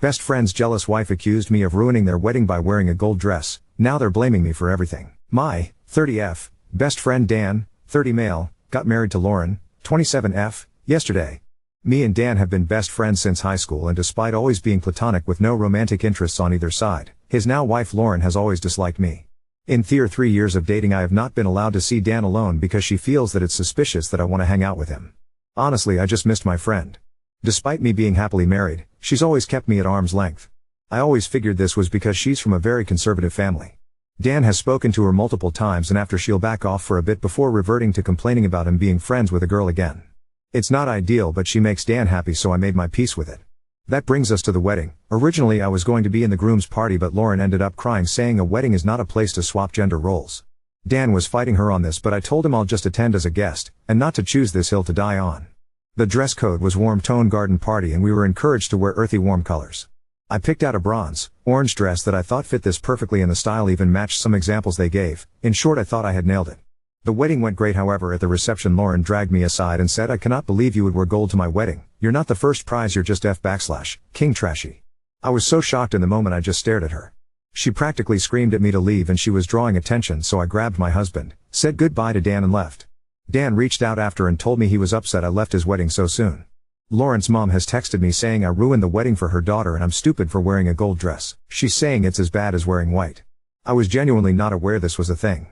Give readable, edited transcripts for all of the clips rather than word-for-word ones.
Best friend's jealous wife accused me of ruining their wedding by wearing a gold dress. Now they're blaming me for everything. My 30F best friend Dan, 30 male, got married to Lauren, 27F, yesterday. Me and Dan have been best friends since high school, and despite always being platonic with no romantic interests on either side, his now wife Lauren has always disliked me. In 3 years of dating I have not been allowed to see Dan alone because she feels that it's suspicious that I want to hang out with him. Honestly, I just missed my friend. Despite me being happily married, she's always kept me at arm's length. I always figured this was because she's from a very conservative family. Dan has spoken to her multiple times, and after she'll back off for a bit before reverting to complaining about him being friends with a girl again. It's not ideal, but she makes Dan happy, so I made my peace with it. That brings us to the wedding. Originally I was going to be in the groom's party, but Lauren ended up crying, saying a wedding is not a place to swap gender roles. Dan was fighting her on this, but I told him I'll just attend as a guest, and not to choose this hill to die on. The dress code was warm tone garden party, and we were encouraged to wear earthy warm colors. I picked out a bronze, orange dress that I thought fit this perfectly, and the style even matched some examples they gave. In short, I thought I had nailed it. The wedding went great. However, at the reception Lauren dragged me aside and said, "I cannot believe you would wear gold to my wedding. You're not the first prize, you're just King trashy." I was so shocked in the moment I just stared at her. She practically screamed at me to leave, and she was drawing attention, so I grabbed my husband, said goodbye to Dan and left. Dan reached out after and told me he was upset I left his wedding so soon. Lauren's mom has texted me saying I ruined the wedding for her daughter and I'm stupid for wearing a gold dress. She's saying it's as bad as wearing white. I was genuinely not aware this was a thing.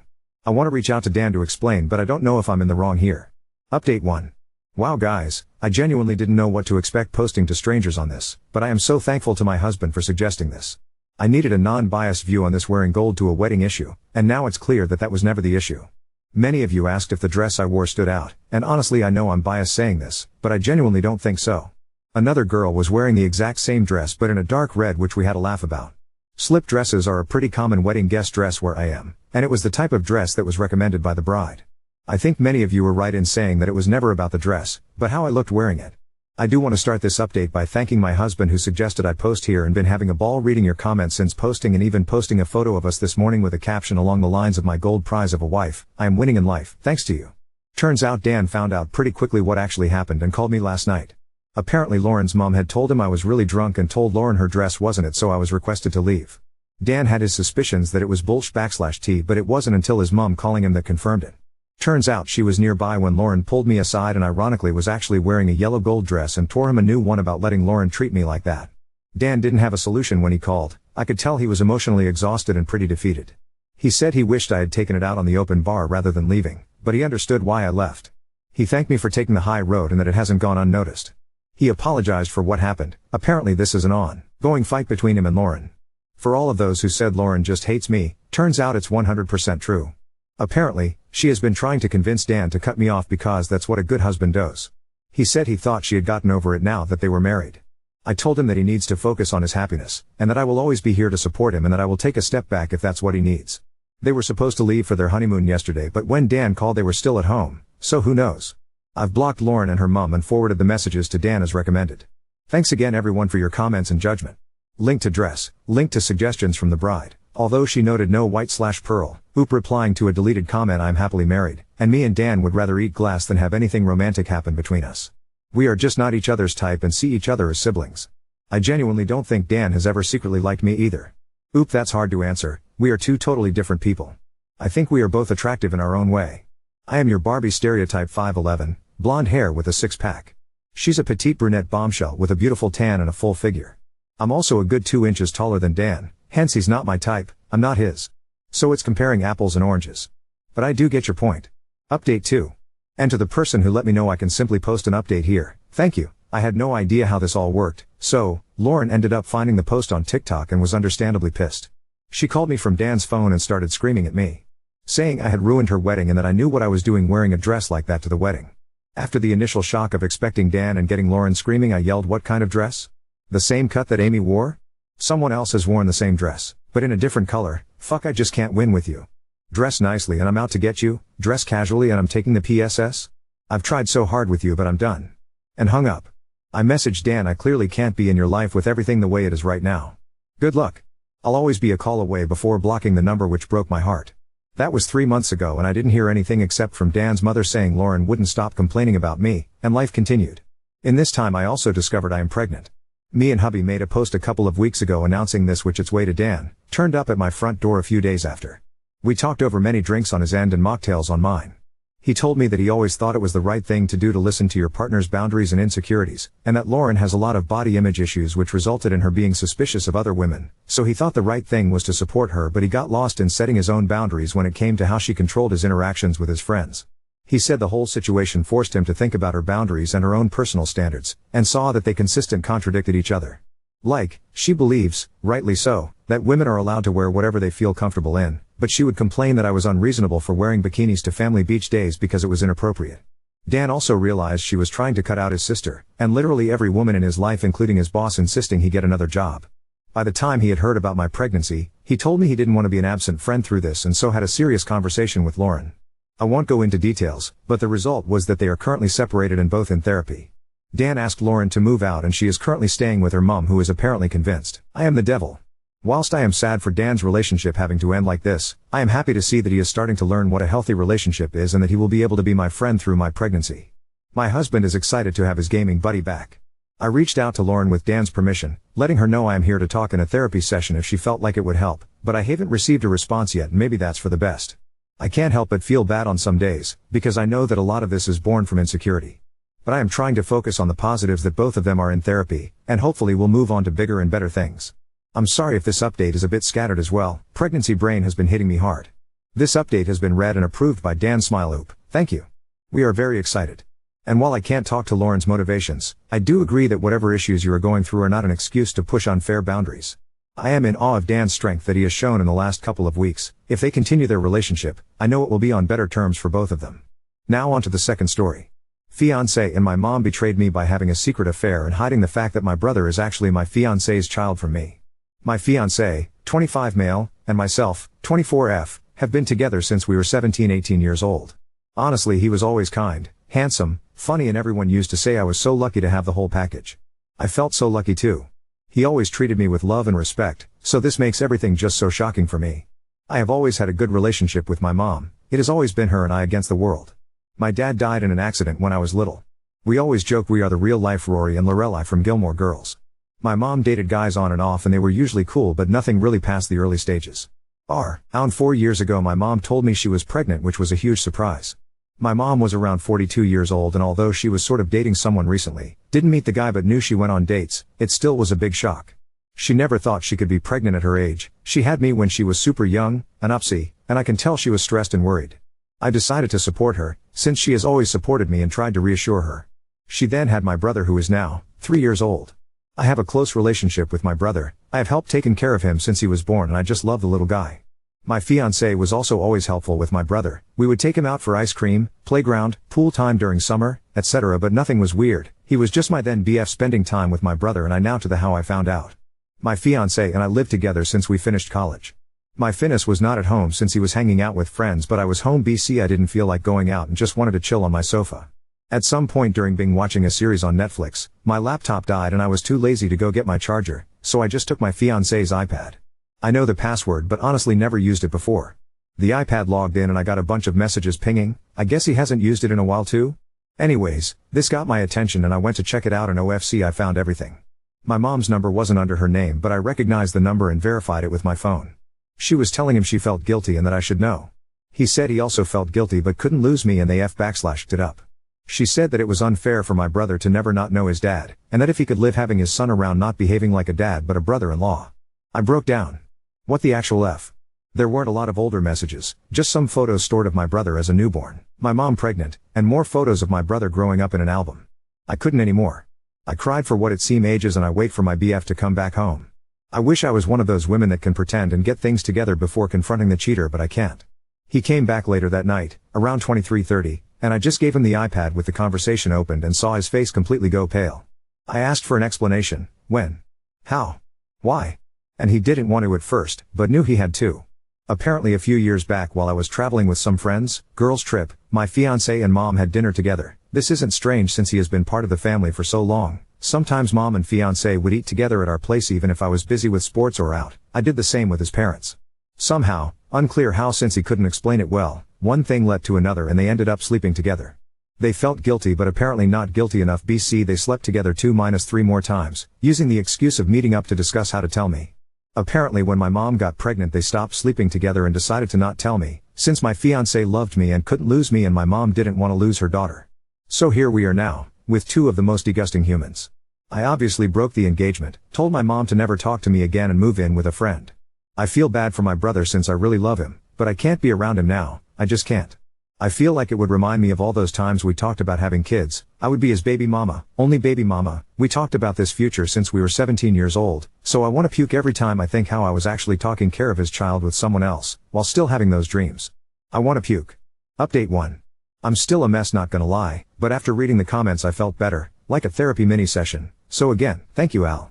I want to reach out to Dan to explain, but I don't know if I'm in the wrong here. Update 1. Wow guys, I genuinely didn't know what to expect posting to strangers on this, but I am so thankful to my husband for suggesting this. I needed a non-biased view on this wearing gold to a wedding issue, and now it's clear that that was never the issue. Many of you asked if the dress I wore stood out, and honestly I know I'm biased saying this, but I genuinely don't think so. Another girl was wearing the exact same dress but in a dark red, which we had a laugh about. Slip dresses are a pretty common wedding guest dress where I am, and it was the type of dress that was recommended by the bride. I think many of you were right in saying that it was never about the dress, but how I looked wearing it. I do want to start this update by thanking my husband who suggested I post here, and been having a ball reading your comments since posting, and even posting a photo of us this morning with a caption along the lines of "my gold prize of a wife, I am winning in life, thanks to you." Turns out Dan found out pretty quickly what actually happened and called me last night. Apparently Lauren's mom had told him I was really drunk and told Lauren her dress wasn't it, so I was requested to leave. Dan had his suspicions that it was bullsh_t, but it wasn't until his mom calling him that confirmed it. Turns out she was nearby when Lauren pulled me aside and ironically was actually wearing a yellow gold dress, and tore him a new one about letting Lauren treat me like that. Dan didn't have a solution when he called. I could tell he was emotionally exhausted and pretty defeated. He said he wished I had taken it out on the open bar rather than leaving, but he understood why I left. He thanked me for taking the high road and that it hasn't gone unnoticed. He apologized for what happened. Apparently this is an ongoing fight between him and Lauren. For all of those who said Lauren just hates me, turns out it's 100% true. Apparently, she has been trying to convince Dan to cut me off because that's what a good husband does. He said he thought she had gotten over it now that they were married. I told him that he needs to focus on his happiness, and that I will always be here to support him, and that I will take a step back if that's what he needs. They were supposed to leave for their honeymoon yesterday, but when Dan called they were still at home, so who knows. I've blocked Lauren and her mom and forwarded the messages to Dan as recommended. Thanks again everyone for your comments and judgment. Link to dress, link to suggestions from the bride. Although she noted no white/pearl, replying to a deleted comment, "I'm happily married, and me and Dan would rather eat glass than have anything romantic happen between us. We are just not each other's type and see each other as siblings." I genuinely don't think Dan has ever secretly liked me either. That's hard to answer. We are two totally different people. I think we are both attractive in our own way. I am your Barbie stereotype, 5'11", blonde hair with a six-pack. She's a petite brunette bombshell with a beautiful tan and a full figure. I'm also a good 2 inches taller than Dan, hence he's not my type, I'm not his. So it's comparing apples and oranges. But I do get your point. Update 2. And to the person who let me know I can simply post an update here, thank you. I had no idea how this all worked, so Lauren ended up finding the post on TikTok and was understandably pissed. She called me from Dan's phone and started screaming at me, saying I had ruined her wedding and that I knew what I was doing wearing a dress like that to the wedding. After the initial shock of expecting Dan and getting Lauren screaming, I yelled, "What kind of dress? The same cut that Amy wore? Someone else has worn the same dress, but in a different color. Fuck, I just can't win with you. Dress nicely and I'm out to get you, dress casually and I'm taking the PSS? I've tried so hard with you but I'm done." And hung up. I messaged Dan, "I clearly can't be in your life with everything the way it is right now. Good luck. I'll always be a call away," before blocking the number, which broke my heart. That was 3 months ago and I didn't hear anything except from Dan's mother saying Lauren wouldn't stop complaining about me, and life continued. In this time I also discovered I am pregnant. Me and hubby made a post a couple of weeks ago announcing this, which its way to Dan turned up at my front door a few days after. We talked over many drinks on his end and mocktails on mine. He told me that he always thought it was the right thing to do to listen to your partner's boundaries and insecurities, and that Lauren has a lot of body image issues which resulted in her being suspicious of other women, so he thought the right thing was to support her, but he got lost in setting his own boundaries when it came to how she controlled his interactions with his friends. He said the whole situation forced him to think about her boundaries and her own personal standards, and saw that they consistently contradicted each other. Like, she believes, rightly so, that women are allowed to wear whatever they feel comfortable in, but she would complain that I was unreasonable for wearing bikinis to family beach days because it was inappropriate. Dan also realized she was trying to cut out his sister, and literally every woman in his life, including his boss, insisting he get another job. By the time he had heard about my pregnancy, he told me he didn't want to be an absent friend through this, and so had a serious conversation with Lauren. I won't go into details, but the result was that they are currently separated and both in therapy. Dan asked Lauren to move out and she is currently staying with her mom, who is apparently convinced I am the devil. Whilst I am sad for Dan's relationship having to end like this, I am happy to see that he is starting to learn what a healthy relationship is and that he will be able to be my friend through my pregnancy. My husband is excited to have his gaming buddy back. I reached out to Lauren with Dan's permission, letting her know I am here to talk in a therapy session if she felt like it would help, but I haven't received a response yet, and maybe that's for the best. I can't help but feel bad on some days, because I know that a lot of this is born from insecurity. But I am trying to focus on the positives that both of them are in therapy, and hopefully we'll move on to bigger and better things. I'm sorry if this update is a bit scattered as well. Pregnancy brain has been hitting me hard. This update has been read and approved by Dan Smileoop. Thank you. We are very excited. And while I can't talk to Lauren's motivations, I do agree that whatever issues you are going through are not an excuse to push unfair boundaries. I am in awe of Dan's strength that he has shown in the last couple of weeks. If they continue their relationship, I know it will be on better terms for both of them. Now on to the second story. Fiancé and my mom betrayed me by having a secret affair and hiding the fact that my brother is actually my fiancé's child from me. My fiancé, 25 male, and myself, 24F, have been together since we were 17-18 years old. Honestly, he was always kind, handsome, funny, and everyone used to say I was so lucky to have the whole package. I felt so lucky too. He always treated me with love and respect, so this makes everything just so shocking for me. I have always had a good relationship with my mom. It has always been her and I against the world. My dad died in an accident when I was little. We always joke we are the real-life Rory and Lorelai from Gilmore Girls. My mom dated guys on and off and they were usually cool, but nothing really past the early stages. Around 4 years ago my mom told me she was pregnant, which was a huge surprise. My mom was around 42 years old, and although she was sort of dating someone recently, didn't meet the guy but knew she went on dates, it still was a big shock. She never thought she could be pregnant at her age. She had me when she was super young, an upsie, and I can tell she was stressed and worried. I decided to support her, since she has always supported me, and tried to reassure her. She then had my brother, who is now 3 years old. I have a close relationship with my brother. I have helped taken care of him since he was born and I just love the little guy. My fiancé was also always helpful with my brother. We would take him out for ice cream, playground, pool time during summer, etc., but nothing was weird. He was just my then BF, spending time with my brother, and I now to the how I found out. My fiancé and I lived together since we finished college. My finis was not at home since he was hanging out with friends, but I was home BC. I didn't feel like going out and just wanted to chill on my sofa. At some point during being watching a series on Netflix, my laptop died and I was too lazy to go get my charger, so I just took my fiancé's iPad. I know the password but honestly never used it before. The iPad logged in and I got a bunch of messages pinging. I guess he hasn't used it in a while too? Anyways, this got my attention and I went to check it out, and OFC I found everything. My mom's number wasn't under her name, but I recognized the number and verified it with my phone. She was telling him she felt guilty and that I should know. He said he also felt guilty but couldn't lose me, and they /backlashed it up. She said that it was unfair for my brother to never not know his dad, and that if he could live having his son around not behaving like a dad but a brother-in-law. I broke down. What the actual F? There weren't a lot of older messages, just some photos stored of my brother as a newborn, my mom pregnant, and more photos of my brother growing up in an album. I couldn't anymore. I cried for what it seemed ages, and I wait for my BF to come back home. I wish I was one of those women that can pretend and get things together before confronting the cheater, but I can't. He came back later that night, around 23:30, and I just gave him the iPad with the conversation opened and saw his face completely go pale. I asked for an explanation. When? How? Why? And he didn't want to at first, but knew he had to. Apparently a few years back while I was traveling with some friends, girls trip, my fiancé and mom had dinner together. This isn't strange since he has been part of the family for so long. Sometimes mom and fiancé would eat together at our place even if I was busy with sports or out. I did the same with his parents. Somehow, unclear how since he couldn't explain it well, one thing led to another and they ended up sleeping together. They felt guilty but apparently not guilty enough. BC They slept together 2-3 more times, using the excuse of meeting up to discuss how to tell me. Apparently when my mom got pregnant they stopped sleeping together and decided to not tell me, since my fiancé loved me and couldn't lose me and my mom didn't want to lose her daughter. So here we are now, with two of the most disgusting humans. I obviously broke the engagement, told my mom to never talk to me again and move in with a friend. I feel bad for my brother since I really love him, but I can't be around him now, I just can't. I feel like it would remind me of all those times we talked about having kids. I would be his baby mama, only baby mama. We talked about this future since we were 17 years old, so I want to puke every time I think how I was actually taking care of his child with someone else, while still having those dreams. I want to puke. Update 1. I'm still a mess, not gonna lie, but after reading the comments I felt better, like a therapy mini session. So again, thank you Al.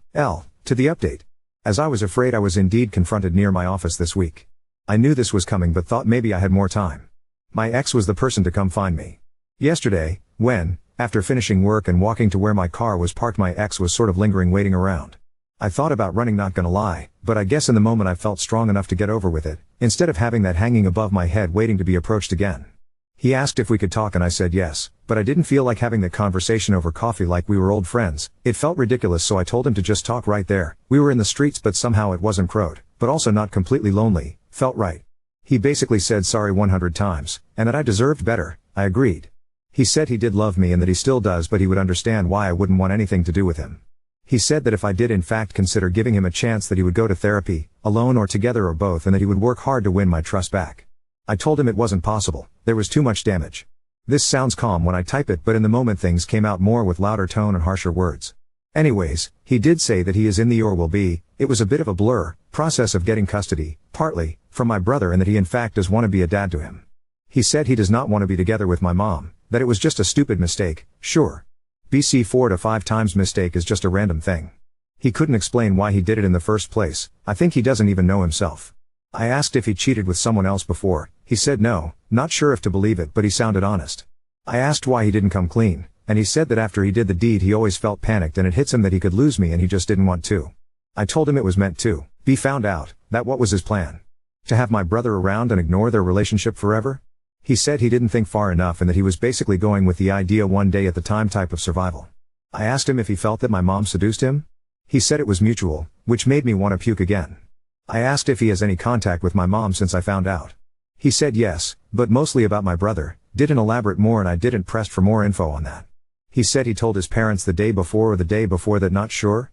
To the update. As I was afraid I was indeed confronted near my office this week. I knew this was coming but thought maybe I had more time. My ex was the person to come find me. Yesterday, when, after finishing work and walking to where my car was parked, my ex was sort of lingering, waiting around. I thought about running, not gonna lie, but I guess in the moment I felt strong enough to get over with it, instead of having that hanging above my head waiting to be approached again. He asked if we could talk and I said yes, but I didn't feel like having the conversation over coffee like we were old friends. It felt ridiculous, so I told him to just talk right there. We were in the streets but somehow it wasn't crowded, but also not completely lonely, felt right. He basically said sorry 100 times, and that I deserved better. I agreed. He said he did love me and that he still does, but he would understand why I wouldn't want anything to do with him. He said that if I did in fact consider giving him a chance that he would go to therapy, alone or together or both, and that he would work hard to win my trust back. I told him it wasn't possible, there was too much damage. This sounds calm when I type it, but in the moment things came out more with louder tone and harsher words. Anyways, he did say that he is in the or will be. It was a bit of a blur, process of getting custody, partly, from my brother, and that he in fact does want to be a dad to him. He said he does not want to be together with my mom, that it was just a stupid mistake. Sure. BC 4 to 5 times mistake is just a random thing. He couldn't explain why he did it in the first place. I think he doesn't even know himself. I asked if he cheated with someone else before. He said no, not sure if to believe it, but he sounded honest. I asked why he didn't come clean, and he said that after he did the deed he always felt panicked and it hits him that he could lose me and he just didn't want to. I told him it was meant to be found out, that what was his plan? To have my brother around and ignore their relationship forever? He said he didn't think far enough and that he was basically going with the idea one day at the time type of survival. I asked him if he felt that my mom seduced him. He said it was mutual, which made me want to puke again. I asked if he has any contact with my mom since I found out. He said yes, but mostly about my brother, didn't elaborate more and I didn't press for more info on that. He said he told his parents the day before or the day before that not sure,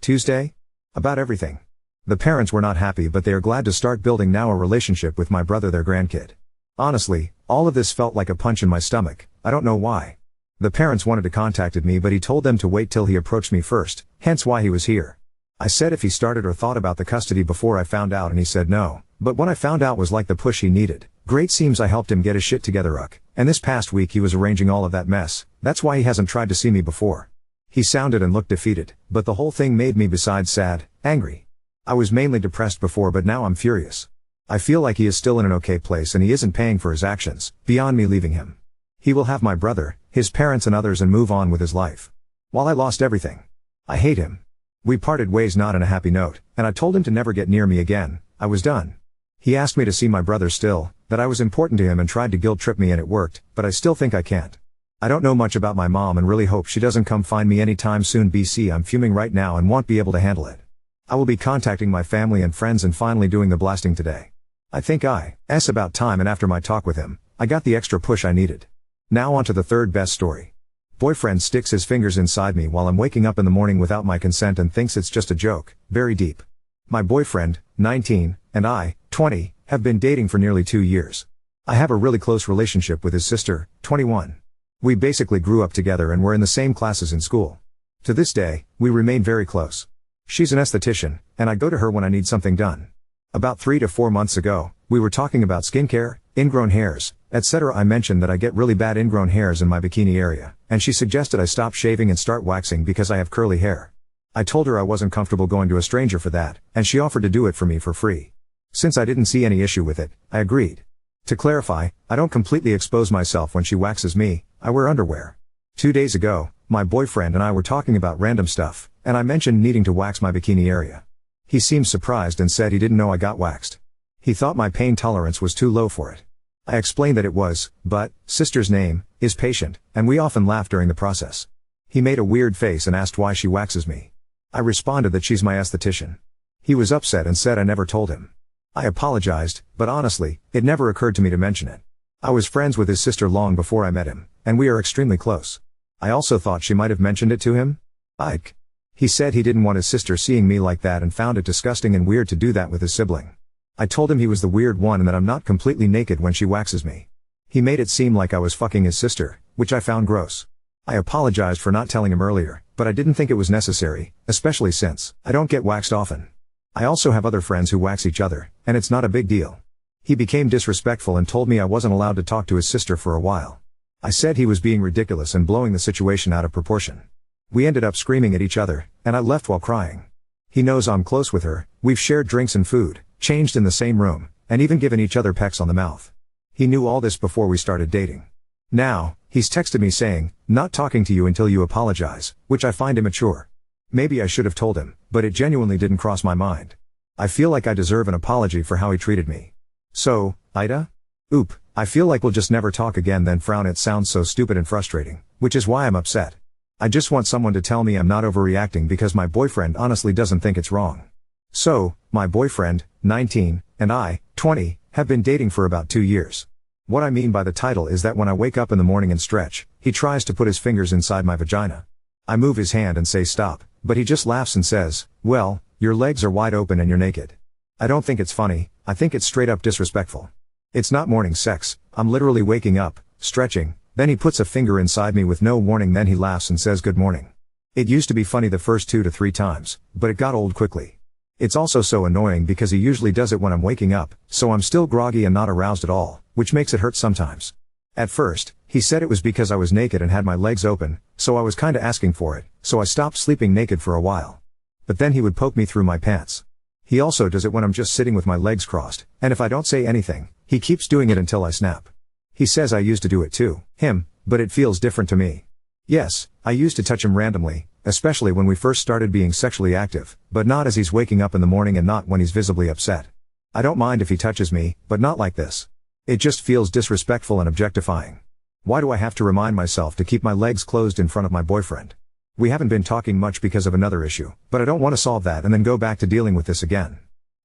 Tuesday? About everything. The parents were not happy but they are glad to start building now a relationship with my brother, their grandkid. Honestly, all of this felt like a punch in my stomach, I don't know why. The parents wanted to contact me but he told them to wait till he approached me first, hence why he was here. I said if he started or thought about the custody before I found out and he said no, but when I found out was like the push he needed. Great, seems I helped him get his shit together and this past week he was arranging all of that mess, that's why he hasn't tried to see me before. He sounded and looked defeated, but the whole thing made me besides sad, angry. I was mainly depressed before but now I'm furious. I feel like he is still in an okay place and he isn't paying for his actions, beyond me leaving him. He will have my brother, his parents and others and move on with his life. While I lost everything. I hate him. We parted ways not in a happy note, and I told him to never get near me again. I was done. He asked me to see my brother still, that I was important to him and tried to guilt trip me and it worked, but I still think I can't. I don't know much about my mom and really hope she doesn't come find me anytime soon. BC I'm fuming right now and won't be able to handle it. I will be contacting my family and friends and finally doing the blasting today. I think it's about time, and after my talk with him, I got the extra push I needed. Now on to the third best story. Boyfriend sticks his fingers inside me while I'm waking up in the morning without my consent and thinks it's just a joke, very deep. My boyfriend, 19, and I, 20, have been dating for nearly 2 years. I have a really close relationship with his sister, 21. We basically grew up together and were in the same classes in school. To this day, we remain very close. She's an esthetician, and I go to her when I need something done. About 3 to 4 months ago, we were talking about skincare, ingrown hairs, etc. I mentioned that I get really bad ingrown hairs in my bikini area, and she suggested I stop shaving and start waxing because I have curly hair. I told her I wasn't comfortable going to a stranger for that, and she offered to do it for me for free. Since I didn't see any issue with it, I agreed. To clarify, I don't completely expose myself when she waxes me, I wear underwear. 2 days ago, my boyfriend and I were talking about random stuff, and I mentioned needing to wax my bikini area. He seemed surprised and said he didn't know I got waxed. He thought my pain tolerance was too low for it. I explained that it was, but, sister's name, is patient, and we often laugh during the process. He made a weird face and asked why she waxes me. I responded that she's my esthetician. He was upset and said I never told him. I apologized, but honestly, it never occurred to me to mention it. I was friends with his sister long before I met him, and we are extremely close. I also thought she might have mentioned it to him. Ike. He said he didn't want his sister seeing me like that and found it disgusting and weird to do that with his sibling. I told him he was the weird one and that I'm not completely naked when she waxes me. He made it seem like I was fucking his sister, which I found gross. I apologized for not telling him earlier, but I didn't think it was necessary, especially since I don't get waxed often. I also have other friends who wax each other, and it's not a big deal. He became disrespectful and told me I wasn't allowed to talk to his sister for a while. I said he was being ridiculous and blowing the situation out of proportion. We ended up screaming at each other, and I left while crying. He knows I'm close with her, we've shared drinks and food, changed in the same room, and even given each other pecks on the mouth. He knew all this before we started dating. Now, he's texted me saying, "Not talking to you until you apologize," which I find immature. Maybe I should have told him, but it genuinely didn't cross my mind. I feel like I deserve an apology for how he treated me. So, Ida? Oop, I feel like we'll just never talk again. Then frown. It sounds so stupid and frustrating, which is why I'm upset. I just want someone to tell me I'm not overreacting because my boyfriend honestly doesn't think it's wrong. So, my boyfriend, 19, and I, 20, have been dating for about 2 years. What I mean by the title is that when I wake up in the morning and stretch, he tries to put his fingers inside my vagina. I move his hand and say stop, but he just laughs and says, "Well, your legs are wide open and you're naked." I don't think it's funny, I think it's straight up disrespectful. It's not morning sex, I'm literally waking up, stretching, then he puts a finger inside me with no warning, then he laughs and says good morning. It used to be funny the first 2 to 3 times, but it got old quickly. It's also so annoying because he usually does it when I'm waking up, so I'm still groggy and not aroused at all, which makes it hurt sometimes. At first, he said it was because I was naked and had my legs open, so I was kinda asking for it, so I stopped sleeping naked for a while. But then he would poke me through my pants. He also does it when I'm just sitting with my legs crossed, and if I don't say anything, he keeps doing it until I snap. He says I used to do it too, him, but it feels different to me. Yes, I used to touch him randomly, especially when we first started being sexually active, but not as he's waking up in the morning and not when he's visibly upset. I don't mind if he touches me, but not like this. It just feels disrespectful and objectifying. Why do I have to remind myself to keep my legs closed in front of my boyfriend? We haven't been talking much because of another issue, but I don't want to solve that and then go back to dealing with this again.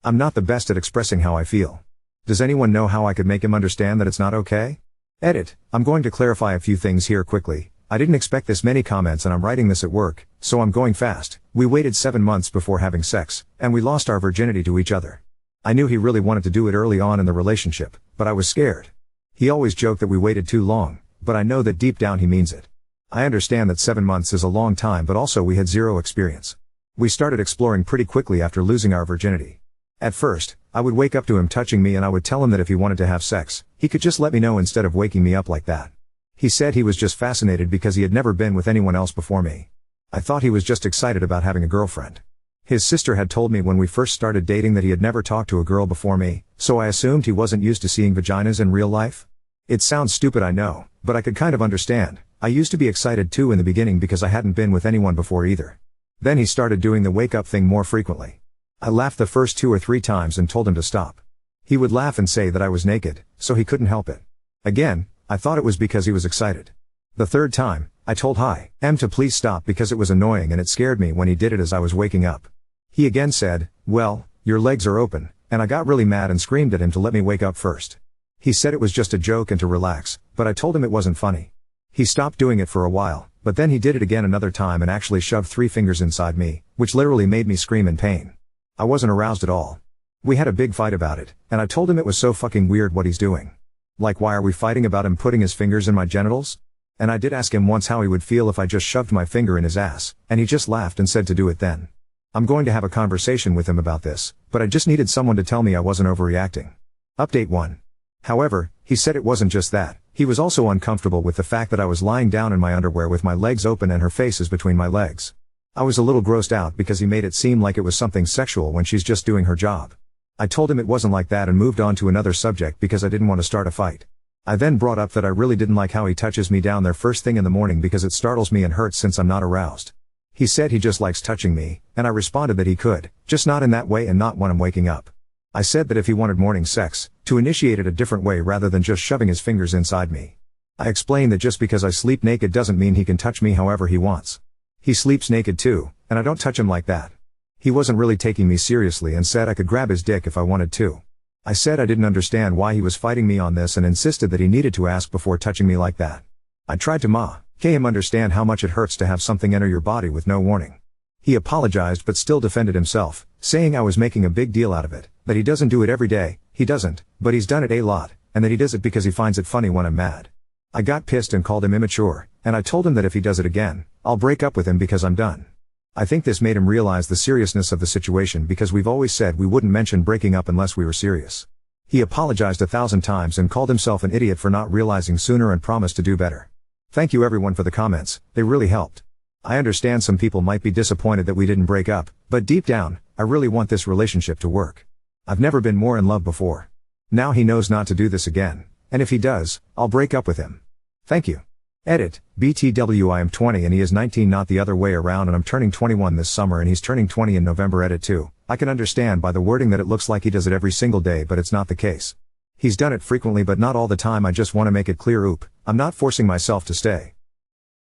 I'm not the best at expressing how I feel. Does anyone know how I could make him understand that it's not okay? Edit. I'm going to clarify a few things here quickly. I didn't expect this many comments and I'm writing this at work, so I'm going fast. We waited 7 months before having sex, and we lost our virginity to each other. I knew he really wanted to do it early on in the relationship, but I was scared. He always joked that we waited too long, but I know that deep down he means it. I understand that 7 months is a long time, but also we had zero experience. We started exploring pretty quickly after losing our virginity. At first, I would wake up to him touching me and I would tell him that if he wanted to have sex, he could just let me know instead of waking me up like that. He said he was just fascinated because he had never been with anyone else before me. I thought he was just excited about having a girlfriend. His sister had told me when we first started dating that he had never talked to a girl before me, so I assumed he wasn't used to seeing vaginas in real life. It sounds stupid, I know, but I could kind of understand. I used to be excited too in the beginning because I hadn't been with anyone before either. Then he started doing the wake up thing more frequently. I laughed the first 2 or 3 times and told him to stop. He would laugh and say that I was naked, so he couldn't help it. Again, I thought it was because he was excited. The 3rd time, I told him to please stop because it was annoying and it scared me when he did it as I was waking up. He again said, "Well, your legs are open," and I got really mad and screamed at him to let me wake up first. He said it was just a joke and to relax, but I told him it wasn't funny. He stopped doing it for a while, but then he did it again another time and actually shoved 3 fingers inside me, which literally made me scream in pain. I wasn't aroused at all. We had a big fight about it, and I told him it was so fucking weird what he's doing. Like, why are we fighting about him putting his fingers in my genitals? And I did ask him once how he would feel if I just shoved my finger in his ass, and he just laughed and said to do it then. I'm going to have a conversation with him about this, but I just needed someone to tell me I wasn't overreacting. Update 1. However, he said it wasn't just that, he was also uncomfortable with the fact that I was lying down in my underwear with my legs open and her face is between my legs. I was a little grossed out because he made it seem like it was something sexual when she's just doing her job. I told him it wasn't like that and moved on to another subject because I didn't want to start a fight. I then brought up that I really didn't like how he touches me down there first thing in the morning because it startles me and hurts since I'm not aroused. He said he just likes touching me, and I responded that he could, just not in that way and not when I'm waking up. I said that if he wanted morning sex, to initiate it a different way rather than just shoving his fingers inside me. I explained that just because I sleep naked doesn't mean he can touch me however he wants. He sleeps naked too, and I don't touch him like that. He wasn't really taking me seriously and said I could grab his dick if I wanted to. I said I didn't understand why he was fighting me on this and insisted that he needed to ask before touching me like that. I tried to make him understand how much it hurts to have something enter your body with no warning. He apologized but still defended himself, saying I was making a big deal out of it, that he doesn't do it every day, he doesn't, but he's done it a lot, and that he does it because he finds it funny when I'm mad. I got pissed and called him immature, and I told him that if he does it again, I'll break up with him because I'm done. I think this made him realize the seriousness of the situation because we've always said we wouldn't mention breaking up unless we were serious. He apologized 1,000 times and called himself an idiot for not realizing sooner and promised to do better. Thank you everyone for the comments, they really helped. I understand some people might be disappointed that we didn't break up, but deep down, I really want this relationship to work. I've never been more in love before. Now he knows not to do this again, and if he does, I'll break up with him. Thank you. Edit, BTW I am 20 and he is 19, not the other way around, and I'm turning 21 this summer and he's turning 20 in November. Edit 2. I can understand by the wording that it looks like he does it every single day, but it's not the case. He's done it frequently but not all the time. I just want to make it clear, I'm not forcing myself to stay.